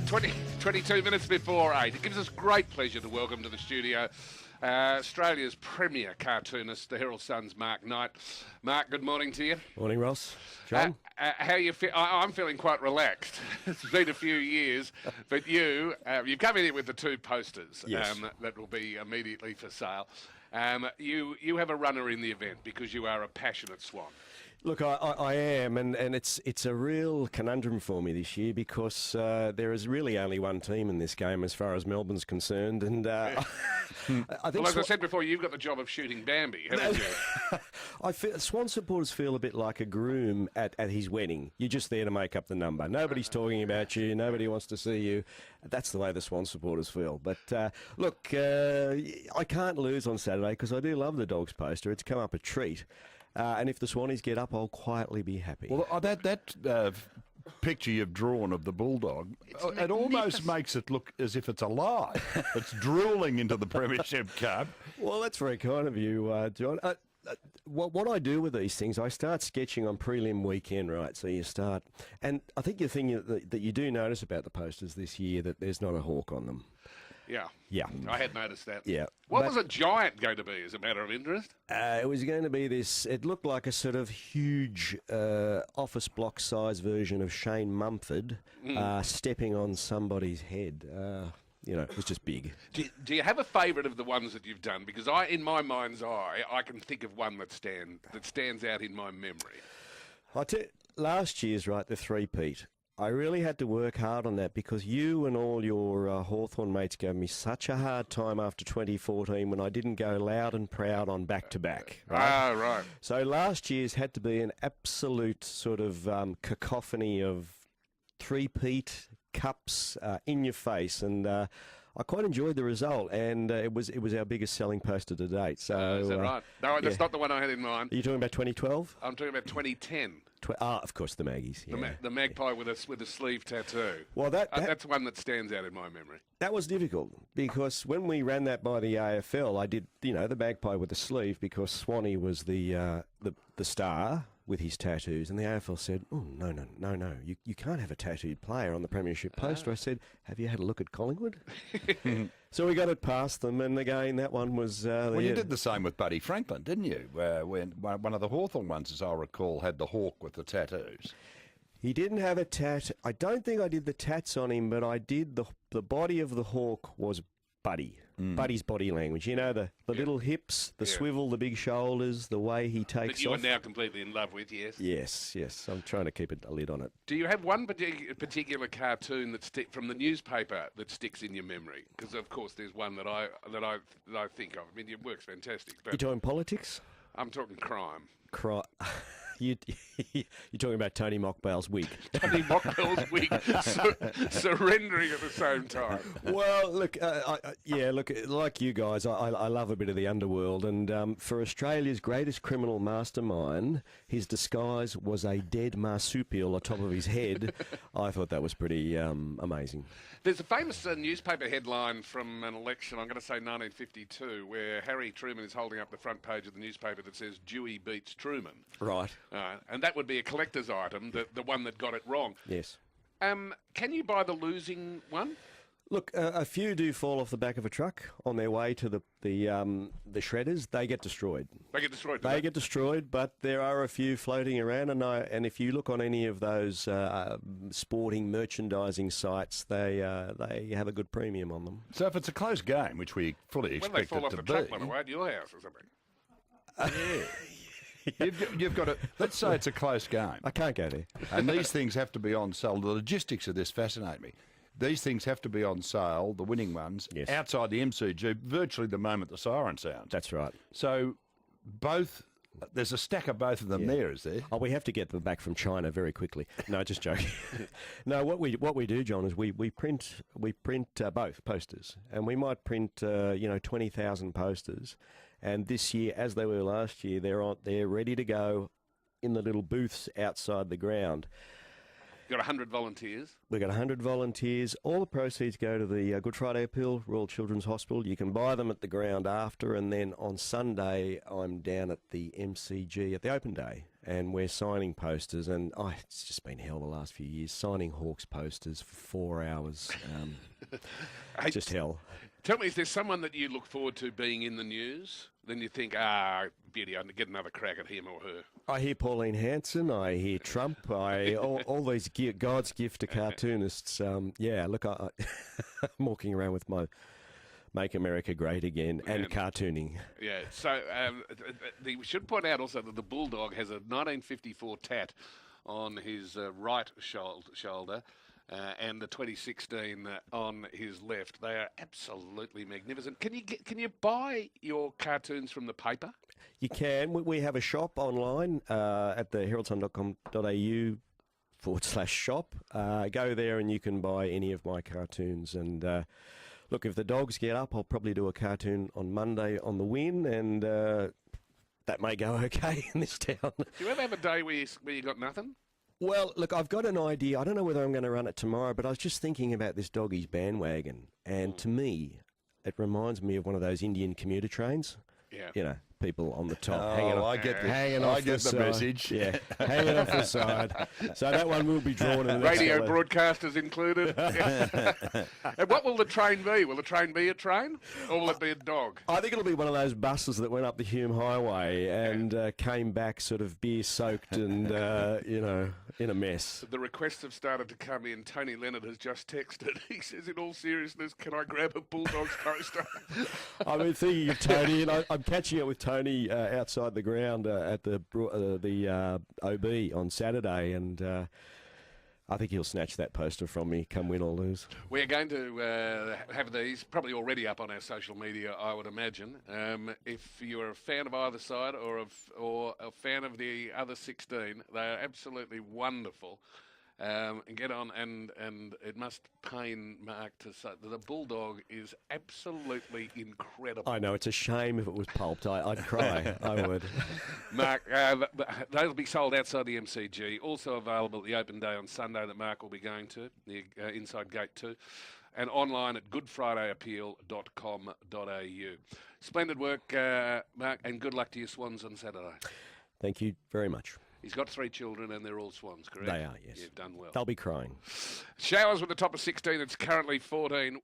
22 minutes before 8. It gives us great pleasure to welcome to the studio Australia's premier cartoonist, the Herald Sun's Mark Knight. Mark, good morning to you. Morning, Ross. John? How you feel? I'm feeling quite relaxed. It's been a few years, but you've come in here with the two posters that will be immediately for sale. You have a runner in the event because you are a passionate swan. Look, I am, and it's a real conundrum for me this year because there is really only one team in this game as far as Melbourne's concerned, and I think. Well, as I said before, you've got the job of shooting Bambi, haven't you? I feel Swan supporters feel a bit like a groom at his wedding. You're just there to make up the number. Nobody's talking about you. Nobody wants to see you. That's the way the Swan supporters feel. But look, I can't lose on Saturday because I do love the Dogs poster. It's come up a treat. And if the Swannies get up, I'll quietly be happy. Well, that picture you've drawn of the bulldog, it almost makes it look as if it's alive. It's drooling into the Premiership Cup. Well, that's very kind of you, John. What I do with these things, I start sketching on prelim weekend, right? So you start, and I think the thing that you do notice about the posters this year that there's not a hawk on them. Yeah. I had noticed that. Yeah. What was a giant going to be, as a matter of interest? It was going to be this, it looked like a sort of huge office block size version of Shane Mumford stepping on somebody's head. It was just big. Do you have a favourite of the ones that you've done? Because in my mind's eye, I can think of one that stands out in my memory. Last year's, right, the three-peat. I really had to work hard on that because you and all your Hawthorn mates gave me such a hard time after 2014 when I didn't go loud and proud on back-to-back. Right? Right. So last year's had to be an absolute sort of cacophony of three-peat cups in your face, and I quite enjoyed the result, and it was our biggest selling poster to date. So is that right? No, that's not the one I had in mind. Are you talking about 2012? I'm talking about 2010. Of course, the Maggies. Yeah. The magpie with a sleeve tattoo. Well, that's one that stands out in my memory. That was difficult because when we ran that by the AFL, I did the magpie with the sleeve because Swanee was the star with his tattoos, and the AFL said, "Oh no, you can't have a tattooed player on the premiership poster." I said, "Have you had a look at Collingwood?" So we got it past them, and again that one was. Well, you did the same with Buddy Franklin, didn't you? When one of the Hawthorn ones, as I recall, had the hawk with the tattoos. He didn't have a tat. I don't think I did the tats on him, but I did the body of the hawk was Buddy. Buddy's body language. You know, the little hips, the swivel, the big shoulders, the way he takes off. That you are now completely in love with, yes? Yes. I'm trying to keep a lid on it. Do you have one particular cartoon from the newspaper that sticks in your memory? Because, of course, there's one that I think of. I mean, your work's fantastic. But you talking politics? I'm talking crime. You're talking about Tony Mockbell's wig. Tony Mockbell's wig surrendering at the same time. Well, look, like you guys, I love a bit of the underworld, and for Australia's greatest criminal mastermind, his disguise was a dead marsupial on top of his head. I thought that was pretty amazing. There's a famous newspaper headline from an election, I'm going to say 1952, where Harry Truman is holding up the front page of the newspaper that says, "Dewey beats Truman." Right. And that would be a collector's item, the one that got it wrong. Yes. Can you buy the losing one? Look, a few do fall off the back of a truck on their way to the shredders. They get destroyed. They get destroyed, but there are a few floating around, and if you look on any of those sporting merchandising sites, they have a good premium on them. So if it's a close game, which we fully expect it to be, when they fall off the truck, by the way, at your house or something. You've got to. Let's say it's a close game. I can't go there. And these things have to be on sale. The logistics of this fascinate me. These things have to be on sale, the winning ones, outside the MCG, virtually the moment the siren sounds. That's right. So there's a stack of both of them there, is there? Oh, we have to get them back from China very quickly. No, just joking. No, what we do, John, is we print both posters, and we might print 20,000 posters. And this year, as they were last year, they're ready to go in the little booths outside the ground. You've got 100 volunteers? We've got 100 volunteers. All the proceeds go to the Good Friday Appeal, Royal Children's Hospital. You can buy them at the ground after, and then on Sunday I'm down at the MCG at the open day and we're signing posters, and it's just been hell the last few years, signing Hawks posters for 4 hours. Just hell. Tell me, is there someone that you look forward to being in the news? Then you think, beauty, I'd get another crack at him or her. I hear Pauline Hanson, I hear Trump, all these God's gift to cartoonists. Look, I'm walking around with my Make America Great Again and cartooning. Yeah, so we should point out also that the Bulldog has a 1954 tat on his right shoulder. And the 2016 on his left. They are absolutely magnificent. Can you buy your cartoons from the paper? You can. We have a shop online at the heraldsun.com.au/shop. Go there and you can buy any of my cartoons. And look, if the dogs get up, I'll probably do a cartoon on Monday on the win, and that may go okay in this town. Do you ever have a day where you got nothing? Well, look, I've got an idea. I don't know whether I'm going to run it tomorrow, but I was just thinking about this doggies bandwagon. And to me, it reminds me of one of those Indian commuter trains. Yeah. You know, people on the top hanging off. I get the message. Yeah, hanging off the side. So that one will be drawn in the next radio broadcasters included. And what will the train be? Will the train be a train, or will it be a dog? I think it'll be one of those buses that went up the Hume Highway and came back sort of beer-soaked and, in a mess. The requests have started to come in. Tony Leonard has just texted. He says, in all seriousness, can I grab a Bulldogs poster? I've been thinking of Tony, and I'm catching up with Tony outside the ground at the OB on Saturday, and I think he'll snatch that poster from me, come win or lose. We're going to have these probably already up on our social media, I would imagine. If you're a fan of either side or a fan of the other 16, they are absolutely wonderful. And get on, and it must pain Mark to say that the Bulldog is absolutely incredible. I know, it's a shame if it was pulped. I'd cry, I would. Mark, they'll be sold outside the MCG, also available at the open day on Sunday that Mark will be going to, the inside gate 2, and online at goodfridayappeal.com.au. Splendid work, Mark, and good luck to your Swans on Saturday. Thank you very much. He's got 3 children and they're all Swans, correct? They are, yes. You've done well. They'll be crying. Showers with the top of 16. It's currently 14.